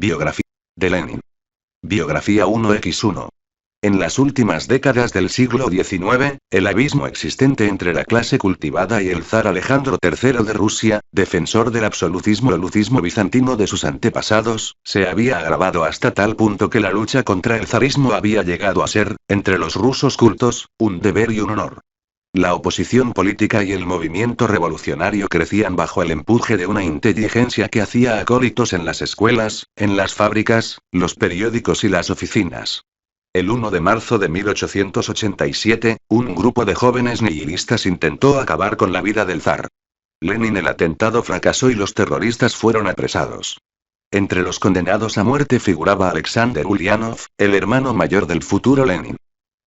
Biografía de Lenin. Biografía 1x1. En las últimas décadas del siglo XIX, el abismo existente entre la clase cultivada y el zar Alejandro III de Rusia, defensor del absolutismo bizantino de sus antepasados, se había agravado hasta tal punto que la lucha contra el zarismo había llegado a ser, entre los rusos cultos, un deber y un honor. La oposición política y el movimiento revolucionario crecían bajo el empuje de una inteligencia que hacía acólitos en las escuelas, en las fábricas, los periódicos y las oficinas. El 1 de marzo de 1887, un grupo de jóvenes nihilistas intentó acabar con la vida del zar. Lenin. El atentado fracasó y los terroristas fueron apresados. Entre los condenados a muerte figuraba Alexander Ulyanov, el hermano mayor del futuro Lenin.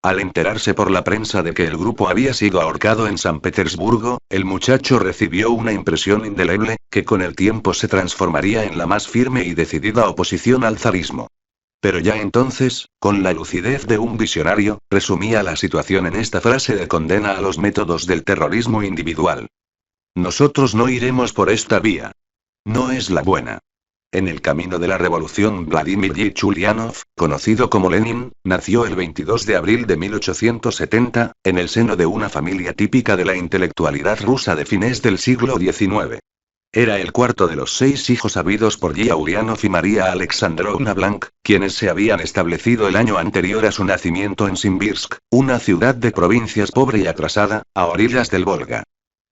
Al enterarse por la prensa de que el grupo había sido ahorcado en San Petersburgo, el muchacho recibió una impresión indeleble, que con el tiempo se transformaría en la más firme y decidida oposición al zarismo. Pero ya entonces, con la lucidez de un visionario, resumía la situación en esta frase de condena a los métodos del terrorismo individual. Nosotros no iremos por esta vía. No es la buena. En el camino de la revolución, Vladimir Ilich Ulyanov, conocido como Lenin, nació el 22 de abril de 1870, en el seno de una familia típica de la intelectualidad rusa de fines del siglo XIX. Era el cuarto de los 6 hijos habidos por Ilya Ulyanov y María Alexandrovna Blank, quienes se habían establecido el año anterior a su nacimiento en Simbirsk, una ciudad de provincias pobre y atrasada, a orillas del Volga.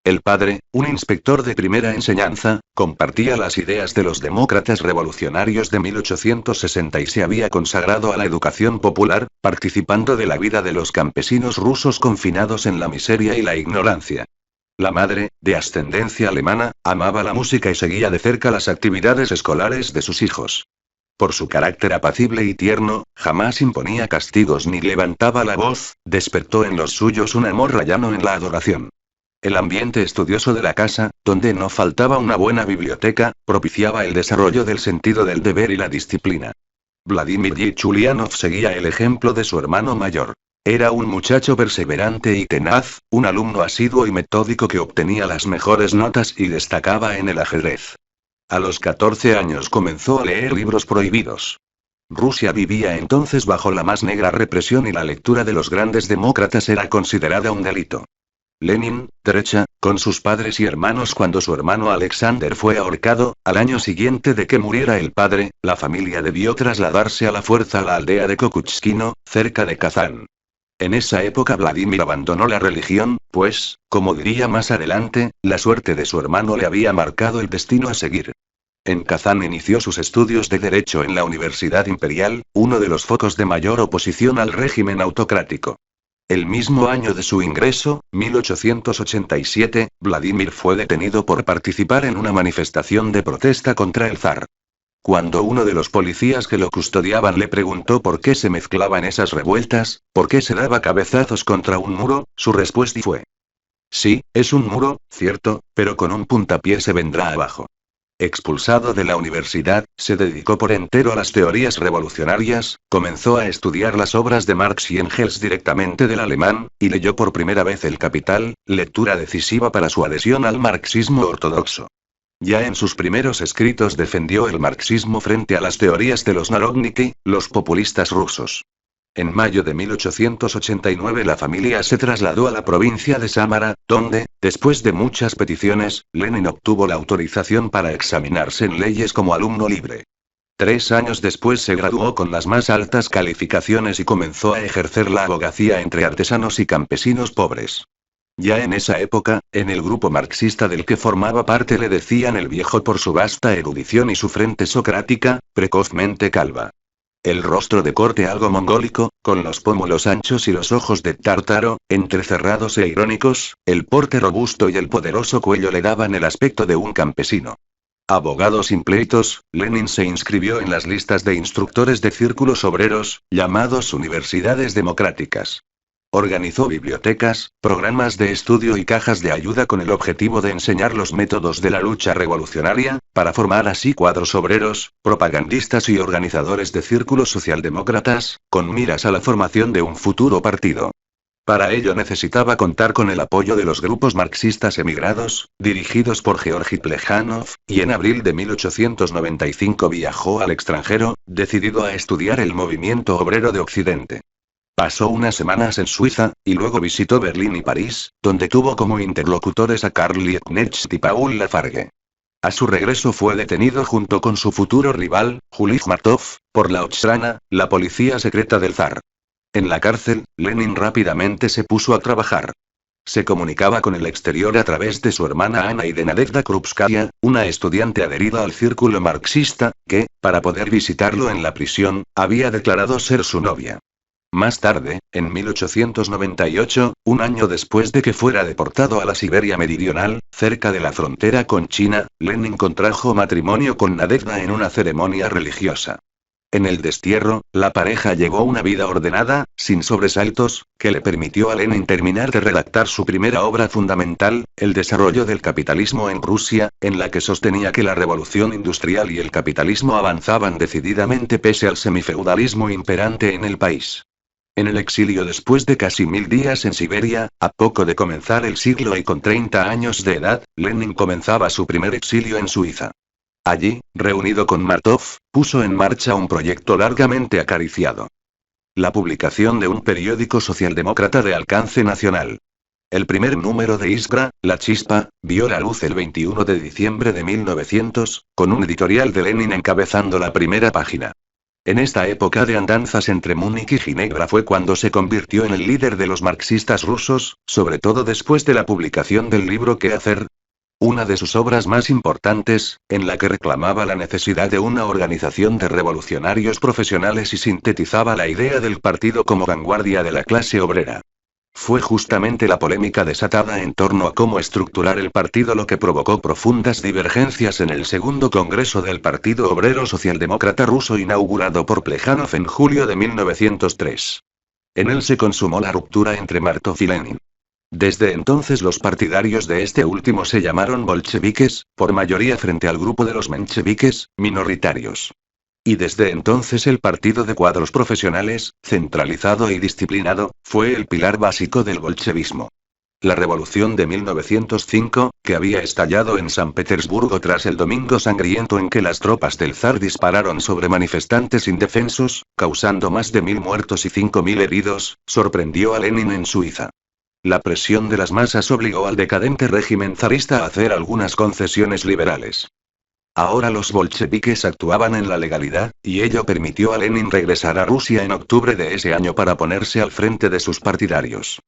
El padre, un inspector de primera enseñanza, compartía las ideas de los demócratas revolucionarios de 1860 y se había consagrado a la educación popular, participando de la vida de los campesinos rusos confinados en la miseria y la ignorancia. La madre, de ascendencia alemana, amaba la música y seguía de cerca las actividades escolares de sus hijos. Por su carácter apacible y tierno, jamás imponía castigos ni levantaba la voz, despertó en los suyos un amor rayano en la adoración. El ambiente estudioso de la casa, donde no faltaba una buena biblioteca, propiciaba el desarrollo del sentido del deber y la disciplina. Vladimir Ilich Ulyanov seguía el ejemplo de su hermano mayor. Era un muchacho perseverante y tenaz, un alumno asiduo y metódico que obtenía las mejores notas y destacaba en el ajedrez. A los 14 años comenzó a leer libros prohibidos. Rusia vivía entonces bajo la más negra represión y la lectura de los grandes demócratas era considerada un delito. Lenin, derecha, con sus padres y hermanos cuando su hermano Alexander fue ahorcado, al año siguiente de que muriera el padre, la familia debió trasladarse a la fuerza a la aldea de Kokuchkino, cerca de Kazán. En esa época Vladimir abandonó la religión, pues, como diría más adelante, la suerte de su hermano le había marcado el destino a seguir. En Kazán inició sus estudios de Derecho en la Universidad Imperial, uno de los focos de mayor oposición al régimen autocrático. El mismo año de su ingreso, 1887, Vladimir fue detenido por participar en una manifestación de protesta contra el zar. Cuando uno de los policías que lo custodiaban le preguntó por qué se mezclaba en esas revueltas, por qué se daba cabezazos contra un muro, su respuesta fue: sí, es un muro, cierto, pero con un puntapié se vendrá abajo. Expulsado de la universidad, se dedicó por entero a las teorías revolucionarias, comenzó a estudiar las obras de Marx y Engels directamente del alemán, y leyó por primera vez El Capital, lectura decisiva para su adhesión al marxismo ortodoxo. Ya en sus primeros escritos defendió el marxismo frente a las teorías de los Narodniki, los populistas rusos. En mayo de 1889 la familia se trasladó a la provincia de Samara, donde, después de muchas peticiones, Lenin obtuvo la autorización para examinarse en leyes como alumno libre. 3 años después se graduó con las más altas calificaciones y comenzó a ejercer la abogacía entre artesanos y campesinos pobres. Ya en esa época, en el grupo marxista del que formaba parte le decían el viejo por su vasta erudición y su frente socrática, precozmente calva. El rostro de corte algo mongólico, con los pómulos anchos y los ojos de tártaro, entrecerrados e irónicos, el porte robusto y el poderoso cuello le daban el aspecto de un campesino. Abogado sin pleitos, Lenin se inscribió en las listas de instructores de círculos obreros, llamados universidades democráticas. Organizó bibliotecas, programas de estudio y cajas de ayuda con el objetivo de enseñar los métodos de la lucha revolucionaria, para formar así cuadros obreros, propagandistas y organizadores de círculos socialdemócratas, con miras a la formación de un futuro partido. Para ello necesitaba contar con el apoyo de los grupos marxistas emigrados, dirigidos por Georgi Plejanov, y en abril de 1895 viajó al extranjero, decidido a estudiar el movimiento obrero de Occidente. Pasó unas semanas en Suiza, y luego visitó Berlín y París, donde tuvo como interlocutores a Karl Liebknecht y Paul Lafargue. A su regreso fue detenido junto con su futuro rival, Julij Martov, por la Okhrana, la policía secreta del zar. En la cárcel, Lenin rápidamente se puso a trabajar. Se comunicaba con el exterior a través de su hermana Ana y de Nadezhda Krupskaya, una estudiante adherida al círculo marxista, que, para poder visitarlo en la prisión, había declarado ser su novia. Más tarde, en 1898, un año después de que fuera deportado a la Siberia meridional, cerca de la frontera con China, Lenin contrajo matrimonio con Nadezhda en una ceremonia religiosa. En el destierro, la pareja llevó una vida ordenada, sin sobresaltos, que le permitió a Lenin terminar de redactar su primera obra fundamental, El desarrollo del capitalismo en Rusia, en la que sostenía que la revolución industrial y el capitalismo avanzaban decididamente pese al semifeudalismo imperante en el país. En el exilio después de casi 1000 días en Siberia, a poco de comenzar el siglo y con 30 años de edad, Lenin comenzaba su primer exilio en Suiza. Allí, reunido con Martov, puso en marcha un proyecto largamente acariciado. La publicación de un periódico socialdemócrata de alcance nacional. El primer número de Iskra, La Chispa, vio la luz el 21 de diciembre de 1900, con un editorial de Lenin encabezando la primera página. En esta época de andanzas entre Múnich y Ginebra fue cuando se convirtió en el líder de los marxistas rusos, sobre todo después de la publicación del libro ¿Qué hacer?, una de sus obras más importantes, en la que reclamaba la necesidad de una organización de revolucionarios profesionales y sintetizaba la idea del partido como vanguardia de la clase obrera. Fue justamente la polémica desatada en torno a cómo estructurar el partido lo que provocó profundas divergencias en el segundo Congreso del Partido Obrero Socialdemócrata Ruso inaugurado por Plejanov en julio de 1903. En él se consumó la ruptura entre Martov y Lenin. Desde entonces los partidarios de este último se llamaron bolcheviques, por mayoría frente al grupo de los mencheviques, minoritarios. Y desde entonces el partido de cuadros profesionales, centralizado y disciplinado, fue el pilar básico del bolchevismo. La revolución de 1905, que había estallado en San Petersburgo tras el Domingo Sangriento en que las tropas del zar dispararon sobre manifestantes indefensos, causando más de 1000 muertos y 5000 heridos, sorprendió a Lenin en Suiza. La presión de las masas obligó al decadente régimen zarista a hacer algunas concesiones liberales. Ahora los bolcheviques actuaban en la legalidad, y ello permitió a Lenin regresar a Rusia en octubre de ese año para ponerse al frente de sus partidarios.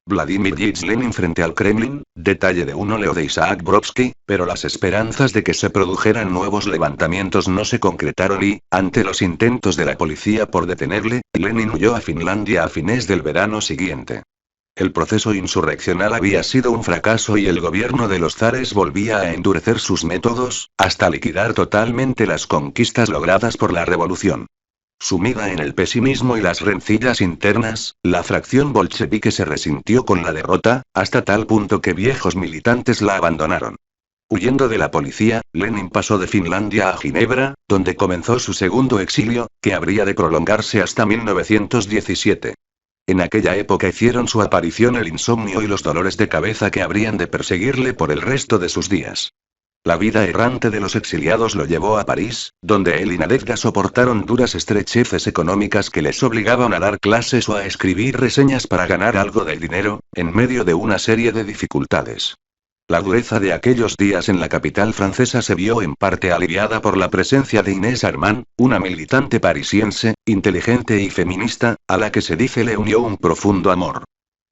Vladimir Ilich Lenin frente al Kremlin, detalle de un óleo de Isaac Brodsky, pero las esperanzas de que se produjeran nuevos levantamientos no se concretaron y, ante los intentos de la policía por detenerle, Lenin huyó a Finlandia a fines del verano siguiente. El proceso insurreccional había sido un fracaso y el gobierno de los zares volvía a endurecer sus métodos, hasta liquidar totalmente las conquistas logradas por la revolución. Sumida en el pesimismo y las rencillas internas, la fracción bolchevique se resintió con la derrota, hasta tal punto que viejos militantes la abandonaron. Huyendo de la policía, Lenin pasó de Finlandia a Ginebra, donde comenzó su segundo exilio, que habría de prolongarse hasta 1917. En aquella época hicieron su aparición el insomnio y los dolores de cabeza que habrían de perseguirle por el resto de sus días. La vida errante de los exiliados lo llevó a París, donde él y Nadezhda soportaron duras estrecheces económicas que les obligaban a dar clases o a escribir reseñas para ganar algo de dinero, en medio de una serie de dificultades. La dureza de aquellos días en la capital francesa se vio en parte aliviada por la presencia de Inés Armand, una militante parisiense, inteligente y feminista, a la que se dice le unió un profundo amor.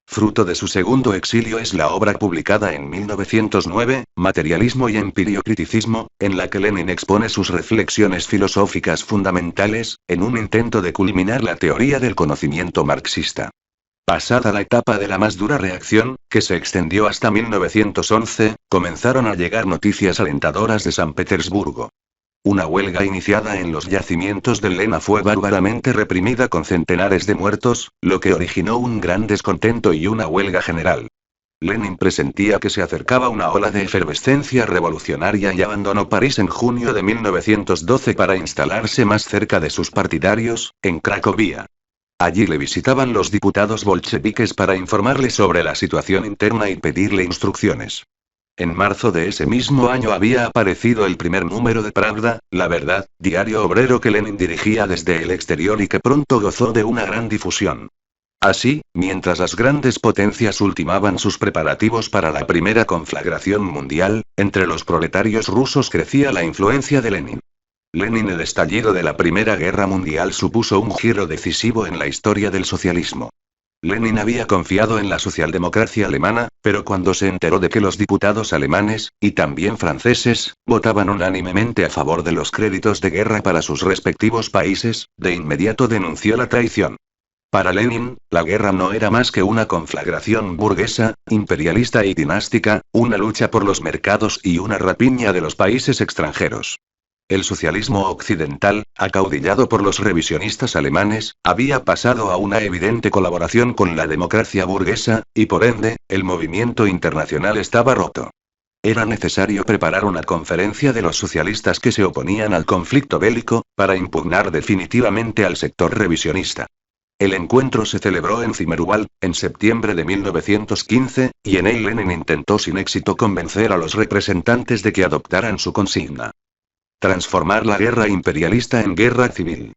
Fruto de su segundo exilio es la obra publicada en 1909, Materialismo y Empiriocriticismo, en la que Lenin expone sus reflexiones filosóficas fundamentales, en un intento de culminar la teoría del conocimiento marxista. Pasada la etapa de la más dura reacción, que se extendió hasta 1911, comenzaron a llegar noticias alentadoras de San Petersburgo. Una huelga iniciada en los yacimientos del Lena fue bárbaramente reprimida con centenares de muertos, lo que originó un gran descontento y una huelga general. Lenin presentía que se acercaba una ola de efervescencia revolucionaria y abandonó París en junio de 1912 para instalarse más cerca de sus partidarios, en Cracovia. Allí le visitaban los diputados bolcheviques para informarle sobre la situación interna y pedirle instrucciones. En marzo de ese mismo año había aparecido el primer número de Pravda, La Verdad, diario obrero que Lenin dirigía desde el exterior y que pronto gozó de una gran difusión. Así, mientras las grandes potencias ultimaban sus preparativos para la primera conflagración mundial, entre los proletarios rusos crecía la influencia de Lenin. El estallido de la Primera Guerra Mundial supuso un giro decisivo en la historia del socialismo. Lenin había confiado en la socialdemocracia alemana, pero cuando se enteró de que los diputados alemanes, y también franceses, votaban unánimemente a favor de los créditos de guerra para sus respectivos países, de inmediato denunció la traición. Para Lenin, la guerra no era más que una conflagración burguesa, imperialista y dinástica, una lucha por los mercados y una rapiña de los países extranjeros. El socialismo occidental, acaudillado por los revisionistas alemanes, había pasado a una evidente colaboración con la democracia burguesa, y por ende, el movimiento internacional estaba roto. Era necesario preparar una conferencia de los socialistas que se oponían al conflicto bélico, para impugnar definitivamente al sector revisionista. El encuentro se celebró en Zimmerwald, en septiembre de 1915, y en él Lenin intentó sin éxito convencer a los representantes de que adoptaran su consigna. Transformar la guerra imperialista en guerra civil.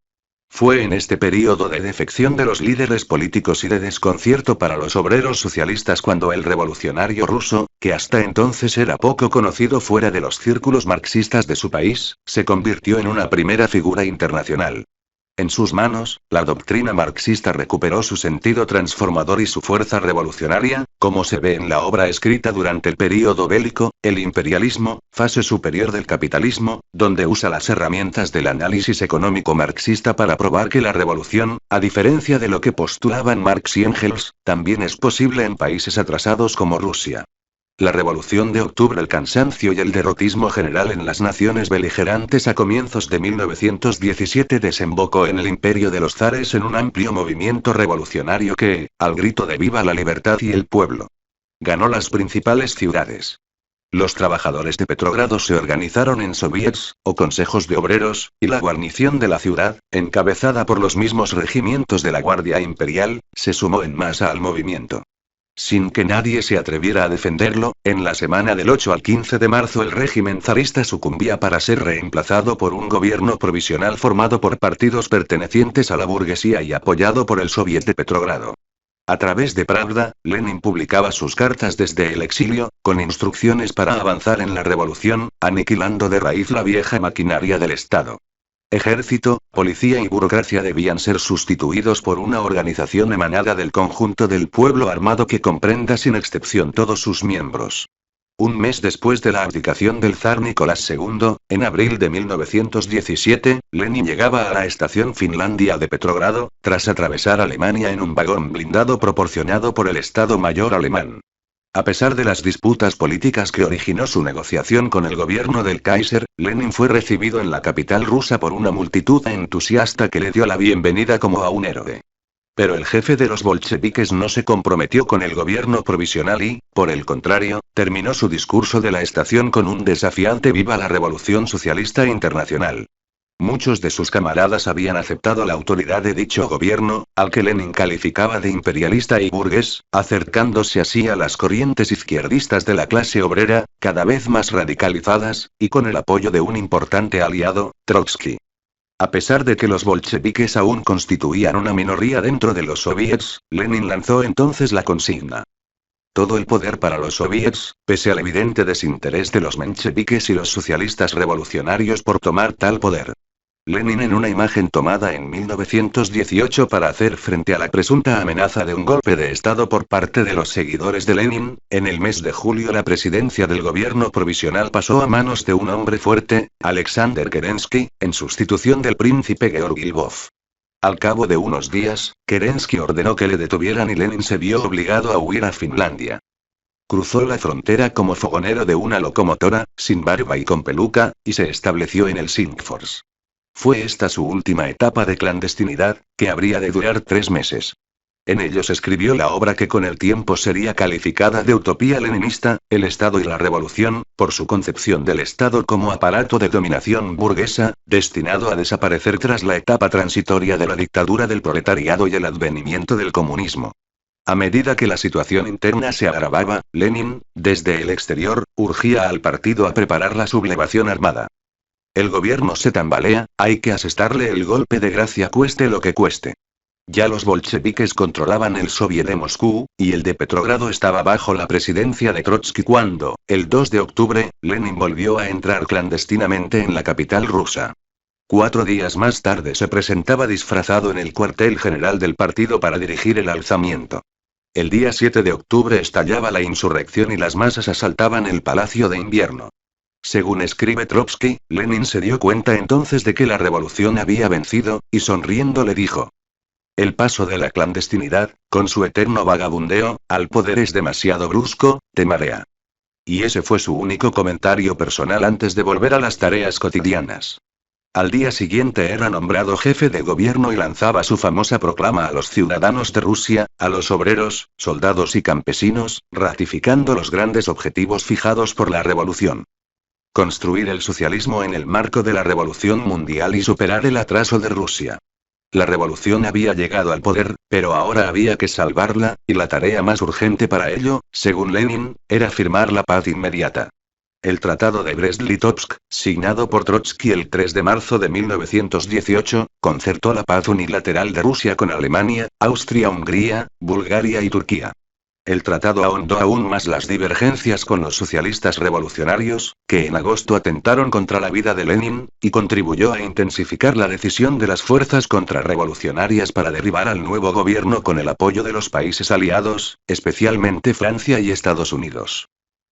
Fue en este período de defección de los líderes políticos y de desconcierto para los obreros socialistas cuando el revolucionario ruso, que hasta entonces era poco conocido fuera de los círculos marxistas de su país, se convirtió en una primera figura internacional. En sus manos, la doctrina marxista recuperó su sentido transformador y su fuerza revolucionaria, como se ve en la obra escrita durante el período bélico, El imperialismo, fase superior del capitalismo, donde usa las herramientas del análisis económico marxista para probar que la revolución, a diferencia de lo que postulaban Marx y Engels, también es posible en países atrasados como Rusia. La revolución de octubre, el cansancio y el derrotismo general en las naciones beligerantes a comienzos de 1917 desembocó en el imperio de los zares en un amplio movimiento revolucionario que, al grito de "Viva la libertad y el pueblo", ganó las principales ciudades. Los trabajadores de Petrogrado se organizaron en soviets, o consejos de obreros, y la guarnición de la ciudad, encabezada por los mismos regimientos de la Guardia Imperial, se sumó en masa al movimiento. Sin que nadie se atreviera a defenderlo, en la semana del 8 al 15 de marzo el régimen zarista sucumbía para ser reemplazado por un gobierno provisional formado por partidos pertenecientes a la burguesía y apoyado por el Soviet de Petrogrado. A través de Pravda, Lenin publicaba sus cartas desde el exilio, con instrucciones para avanzar en la revolución, aniquilando de raíz la vieja maquinaria del Estado. Ejército, policía y burocracia debían ser sustituidos por una organización emanada del conjunto del pueblo armado que comprenda sin excepción todos sus miembros. Un mes después de la abdicación del zar Nicolás II, en abril de 1917, Lenin llegaba a la estación Finlandia de Petrogrado, tras atravesar Alemania en un vagón blindado proporcionado por el Estado Mayor alemán. A pesar de las disputas políticas que originó su negociación con el gobierno del Kaiser, Lenin fue recibido en la capital rusa por una multitud entusiasta que le dio la bienvenida como a un héroe. Pero el jefe de los bolcheviques no se comprometió con el gobierno provisional y, por el contrario, terminó su discurso de la estación con un desafiante "Viva la Revolución Socialista Internacional". Muchos de sus camaradas habían aceptado la autoridad de dicho gobierno, al que Lenin calificaba de imperialista y burgués, acercándose así a las corrientes izquierdistas de la clase obrera, cada vez más radicalizadas, y con el apoyo de un importante aliado, Trotsky. A pesar de que los bolcheviques aún constituían una minoría dentro de los soviets, Lenin lanzó entonces la consigna. Todo el poder para los soviets, pese al evidente desinterés de los mencheviques y los socialistas revolucionarios por tomar tal poder. Lenin, en una imagen tomada en 1918 para hacer frente a la presunta amenaza de un golpe de Estado por parte de los seguidores de Lenin, en el mes de julio la presidencia del gobierno provisional pasó a manos de un hombre fuerte, Alexander Kerensky, en sustitución del príncipe Georgi Lvov. Al cabo de unos días, Kerensky ordenó que le detuvieran y Lenin se vio obligado a huir a Finlandia. Cruzó la frontera como fogonero de una locomotora, sin barba y con peluca, y se estableció en el Helsingfors. Fue esta su última etapa de clandestinidad, que habría de durar 3 meses. En ellos escribió la obra que con el tiempo sería calificada de utopía leninista, El Estado y la Revolución, por su concepción del Estado como aparato de dominación burguesa, destinado a desaparecer tras la etapa transitoria de la dictadura del proletariado y el advenimiento del comunismo. A medida que la situación interna se agravaba, Lenin, desde el exterior, urgía al partido a preparar la sublevación armada. El gobierno se tambalea, hay que asestarle el golpe de gracia cueste lo que cueste. Ya los bolcheviques controlaban el Soviet de Moscú, y el de Petrogrado estaba bajo la presidencia de Trotsky cuando, el 2 de octubre, Lenin volvió a entrar clandestinamente en la capital rusa. 4 días más tarde se presentaba disfrazado en el cuartel general del partido para dirigir el alzamiento. El día 7 de octubre estallaba la insurrección y las masas asaltaban el Palacio de Invierno. Según escribe Trotsky, Lenin se dio cuenta entonces de que la revolución había vencido, y sonriendo le dijo: el paso de la clandestinidad, con su eterno vagabundeo, al poder es demasiado brusco, te marea. Y ese fue su único comentario personal antes de volver a las tareas cotidianas. Al día siguiente era nombrado jefe de gobierno y lanzaba su famosa proclama a los ciudadanos de Rusia, a los obreros, soldados y campesinos, ratificando los grandes objetivos fijados por la revolución. Construir el socialismo en el marco de la revolución mundial y superar el atraso de Rusia. La revolución había llegado al poder, pero ahora había que salvarla, y la tarea más urgente para ello, según Lenin, era firmar la paz inmediata. El Tratado de Brest-Litovsk, signado por Trotsky el 3 de marzo de 1918, concertó la paz unilateral de Rusia con Alemania, Austria-Hungría, Bulgaria y Turquía. El tratado ahondó aún más las divergencias con los socialistas revolucionarios, que en agosto atentaron contra la vida de Lenin, y contribuyó a intensificar la decisión de las fuerzas contrarrevolucionarias para derribar al nuevo gobierno con el apoyo de los países aliados, especialmente Francia y Estados Unidos.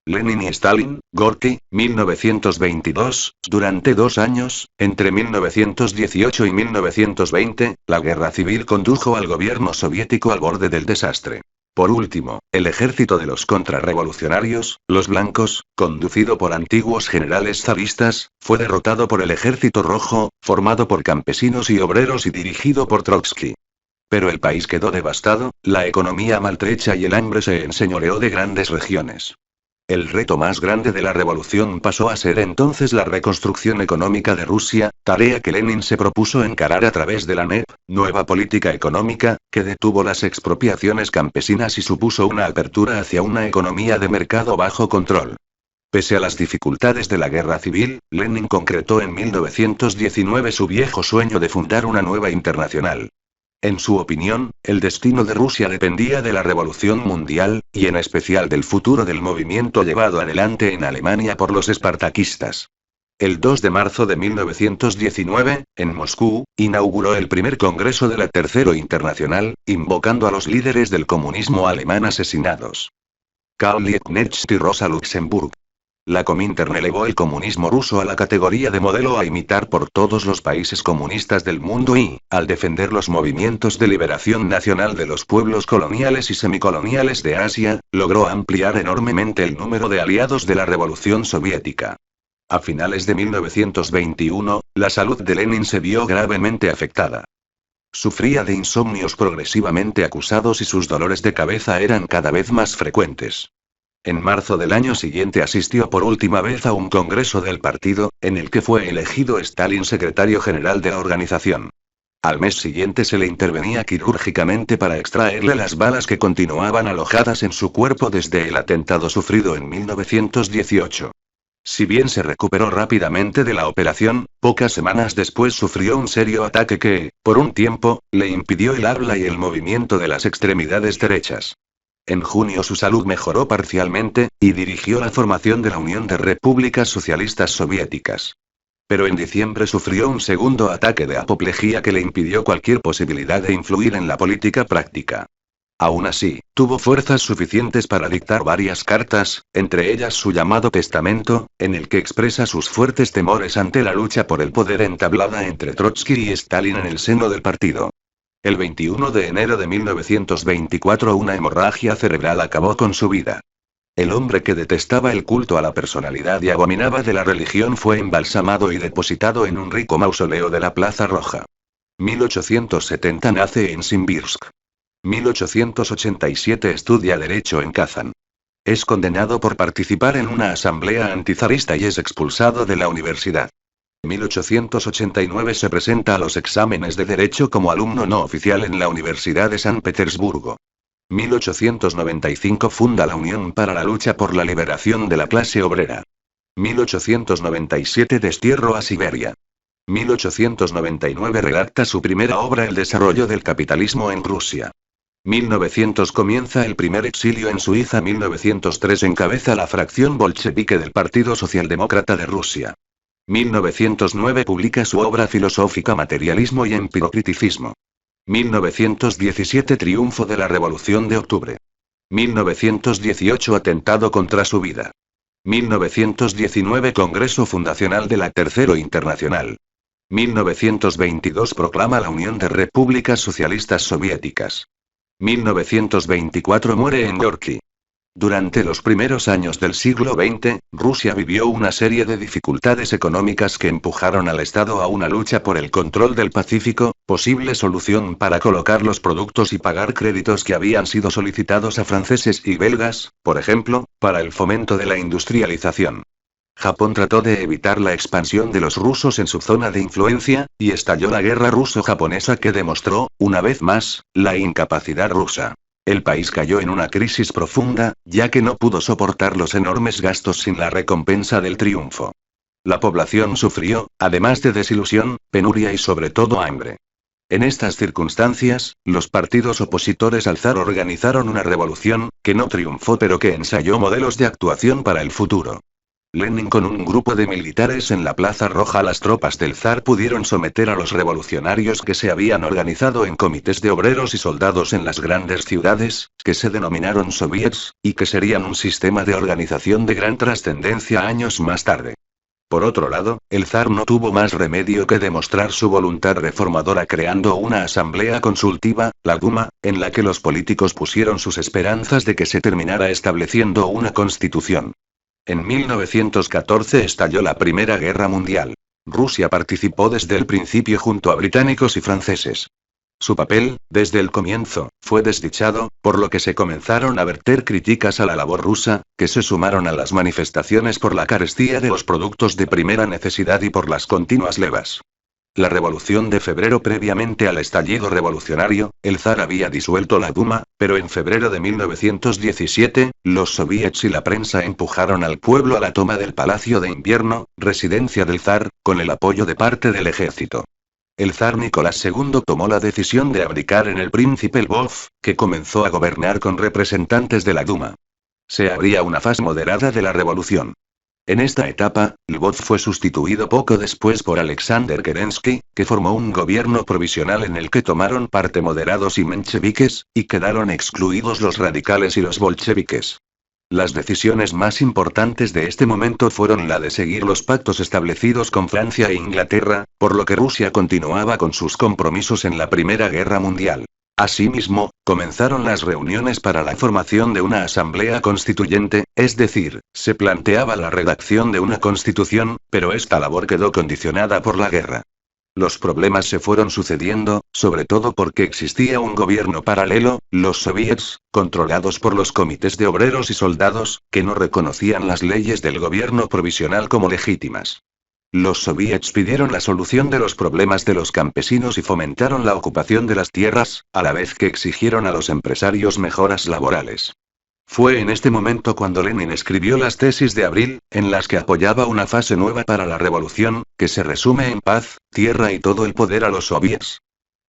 Lenin y Stalin, Gorky, 1922, durante 2 años, entre 1918 y 1920, la guerra civil condujo al gobierno soviético al borde del desastre. Por último, el ejército de los contrarrevolucionarios, los blancos, conducido por antiguos generales zaristas, fue derrotado por el ejército rojo, formado por campesinos y obreros y dirigido por Trotsky. Pero el país quedó devastado, la economía maltrecha y el hambre se enseñoreó de grandes regiones. El reto más grande de la revolución pasó a ser entonces la reconstrucción económica de Rusia, tarea que Lenin se propuso encarar a través de la NEP, nueva política económica, que detuvo las expropiaciones campesinas y supuso una apertura hacia una economía de mercado bajo control. Pese a las dificultades de la guerra civil, Lenin concretó en 1919 su viejo sueño de fundar una nueva internacional. En su opinión, el destino de Rusia dependía de la revolución mundial, y en especial del futuro del movimiento llevado adelante en Alemania por los espartaquistas. El 2 de marzo de 1919, en Moscú, inauguró el primer congreso de la Tercero Internacional, invocando a los líderes del comunismo alemán asesinados. Karl Liebknecht y Rosa Luxemburg. La Comintern elevó el comunismo ruso a la categoría de modelo a imitar por todos los países comunistas del mundo y, al defender los movimientos de liberación nacional de los pueblos coloniales y semicoloniales de Asia, logró ampliar enormemente el número de aliados de la Revolución Soviética. A finales de 1921, la salud de Lenin se vio gravemente afectada. Sufría de insomnios progresivamente acusados y sus dolores de cabeza eran cada vez más frecuentes. En marzo del año siguiente asistió por última vez a un congreso del partido, en el que fue elegido Stalin secretario general de la organización. Al mes siguiente se le intervenía quirúrgicamente para extraerle las balas que continuaban alojadas en su cuerpo desde el atentado sufrido en 1918. Si bien se recuperó rápidamente de la operación, pocas semanas después sufrió un serio ataque que, por un tiempo, le impidió el habla y el movimiento de las extremidades derechas. En junio su salud mejoró parcialmente, y dirigió la formación de la Unión de Repúblicas Socialistas Soviéticas. Pero en diciembre sufrió un segundo ataque de apoplejía que le impidió cualquier posibilidad de influir en la política práctica. Aún así, tuvo fuerzas suficientes para dictar varias cartas, entre ellas su llamado testamento, en el que expresa sus fuertes temores ante la lucha por el poder entablada entre Trotsky y Stalin en el seno del partido. El 21 de enero de 1924 una hemorragia cerebral acabó con su vida. El hombre que detestaba el culto a la personalidad y abominaba de la religión fue embalsamado y depositado en un rico mausoleo de la Plaza Roja. 1870 nace en Simbirsk. 1887 estudia Derecho en Kazán. Es condenado por participar en una asamblea antizarista y es expulsado de la universidad. 1889 se presenta a los exámenes de Derecho como alumno no oficial en la Universidad de San Petersburgo. 1895 funda la Unión para la Lucha por la Liberación de la Clase Obrera. 1897 destierro a Siberia. 1899 redacta su primera obra El desarrollo del capitalismo en Rusia. 1900 comienza el primer exilio en Suiza. 1903 encabeza la fracción bolchevique del Partido Socialdemócrata de Rusia. 1909 publica su obra filosófica Materialismo y Empirocriticismo. 1917 triunfo de la Revolución de Octubre. 1918 atentado contra su vida. 1919 Congreso Fundacional de la Tercero Internacional. 1922 proclama la Unión de Repúblicas Socialistas Soviéticas. 1924 muere en Gorki. Durante los primeros años del siglo XX, Rusia vivió una serie de dificultades económicas que empujaron al Estado a una lucha por el control del Pacífico, posible solución para colocar los productos y pagar créditos que habían sido solicitados a franceses y belgas, por ejemplo, para el fomento de la industrialización. Japón trató de evitar la expansión de los rusos en su zona de influencia, y estalló la guerra ruso-japonesa que demostró, una vez más, la incapacidad rusa. El país cayó en una crisis profunda, ya que no pudo soportar los enormes gastos sin la recompensa del triunfo. La población sufrió, además de desilusión, penuria y sobre todo hambre. En estas circunstancias, los partidos opositores al zar organizaron una revolución, que no triunfó pero que ensayó modelos de actuación para el futuro. Lenin con un grupo de militares en la Plaza Roja. Las tropas del zar pudieron someter a los revolucionarios que se habían organizado en comités de obreros y soldados en las grandes ciudades, que se denominaron soviets, y que serían un sistema de organización de gran trascendencia años más tarde. Por otro lado, el zar no tuvo más remedio que demostrar su voluntad reformadora creando una asamblea consultiva, la Duma, en la que los políticos pusieron sus esperanzas de que se terminara estableciendo una constitución. En 1914 estalló la Primera Guerra Mundial. Rusia participó desde el principio junto a británicos y franceses. Su papel, desde el comienzo, fue desdichado, por lo que se comenzaron a verter críticas a la labor rusa, que se sumaron a las manifestaciones por la carestía de los productos de primera necesidad y por las continuas levas. La Revolución de Febrero. Previamente al estallido revolucionario, el zar había disuelto la Duma, pero en febrero de 1917, los soviets y la prensa empujaron al pueblo a la toma del Palacio de Invierno, residencia del zar, con el apoyo de parte del ejército. El zar Nicolás II tomó la decisión de abdicar en el príncipe Lvov, que comenzó a gobernar con representantes de la Duma. Se abría una fase moderada de la revolución. En esta etapa, Lvov fue sustituido poco después por Alexander Kerensky, que formó un gobierno provisional en el que tomaron parte moderados y mencheviques, y quedaron excluidos los radicales y los bolcheviques. Las decisiones más importantes de este momento fueron la de seguir los pactos establecidos con Francia e Inglaterra, por lo que Rusia continuaba con sus compromisos en la Primera Guerra Mundial. Asimismo, comenzaron las reuniones para la formación de una asamblea constituyente, es decir, se planteaba la redacción de una constitución, pero esta labor quedó condicionada por la guerra. Los problemas se fueron sucediendo, sobre todo porque existía un gobierno paralelo, los soviets, controlados por los comités de obreros y soldados, que no reconocían las leyes del gobierno provisional como legítimas. Los soviets pidieron la solución de los problemas de los campesinos y fomentaron la ocupación de las tierras, a la vez que exigieron a los empresarios mejoras laborales. Fue en este momento cuando Lenin escribió las tesis de abril, en las que apoyaba una fase nueva para la revolución, que se resume en paz, tierra y todo el poder a los soviets.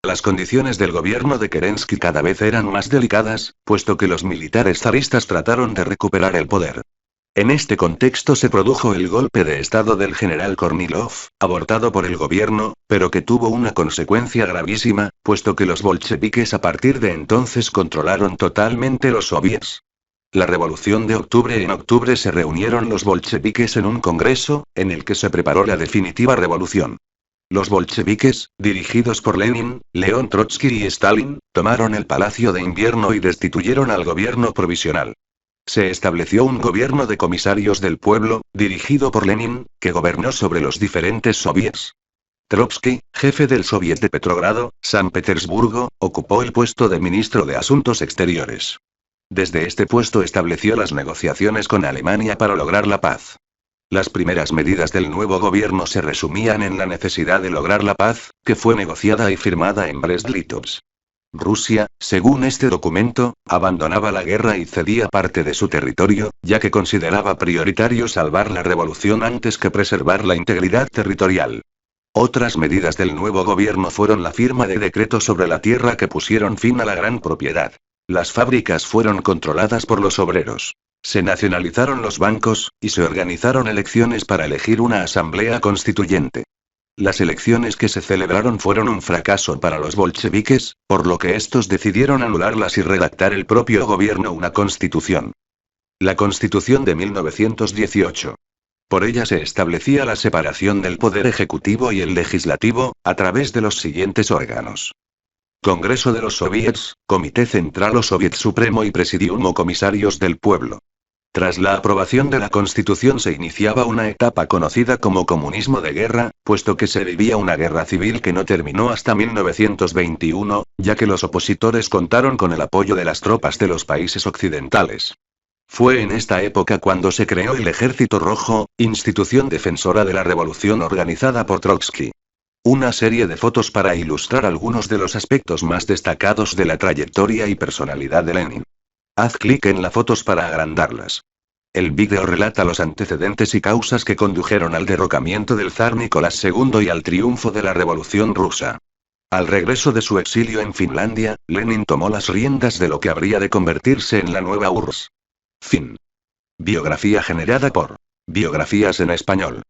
Las condiciones del gobierno de Kerensky cada vez eran más delicadas, puesto que los militares zaristas trataron de recuperar el poder. En este contexto se produjo el golpe de estado del general Kornilov, abortado por el gobierno, pero que tuvo una consecuencia gravísima, puesto que los bolcheviques a partir de entonces controlaron totalmente los soviets. La Revolución de Octubre. En octubre se reunieron los bolcheviques en un congreso, en el que se preparó la definitiva revolución. Los bolcheviques, dirigidos por Lenin, León Trotsky y Stalin, tomaron el Palacio de Invierno y destituyeron al gobierno provisional. Se estableció un gobierno de comisarios del pueblo, dirigido por Lenin, que gobernó sobre los diferentes soviets. Trotsky, jefe del Soviet de Petrogrado, San Petersburgo, ocupó el puesto de ministro de Asuntos Exteriores. Desde este puesto estableció las negociaciones con Alemania para lograr la paz. Las primeras medidas del nuevo gobierno se resumían en la necesidad de lograr la paz, que fue negociada y firmada en Brest-Litovsk. Rusia, según este documento, abandonaba la guerra y cedía parte de su territorio, ya que consideraba prioritario salvar la revolución antes que preservar la integridad territorial. Otras medidas del nuevo gobierno fueron la firma de decretos sobre la tierra que pusieron fin a la gran propiedad. Las fábricas fueron controladas por los obreros. Se nacionalizaron los bancos, y se organizaron elecciones para elegir una asamblea constituyente. Las elecciones que se celebraron fueron un fracaso para los bolcheviques, por lo que estos decidieron anularlas y redactar el propio gobierno una constitución. La Constitución de 1918. Por ella se establecía la separación del poder ejecutivo y el legislativo, a través de los siguientes órganos: Congreso de los Soviets, Comité Central o Soviet Supremo y Presidium o Comisarios del Pueblo. Tras la aprobación de la Constitución se iniciaba una etapa conocida como comunismo de guerra, puesto que se vivía una guerra civil que no terminó hasta 1921, ya que los opositores contaron con el apoyo de las tropas de los países occidentales. Fue en esta época cuando se creó el Ejército Rojo, institución defensora de la revolución organizada por Trotsky. Una serie de fotos para ilustrar algunos de los aspectos más destacados de la trayectoria y personalidad de Lenin. Haz clic en las fotos para agrandarlas. El vídeo relata los antecedentes y causas que condujeron al derrocamiento del zar Nicolás II y al triunfo de la Revolución Rusa. Al regreso de su exilio en Finlandia, Lenin tomó las riendas de lo que habría de convertirse en la nueva URSS. Fin. Biografía generada por Biografías en Español.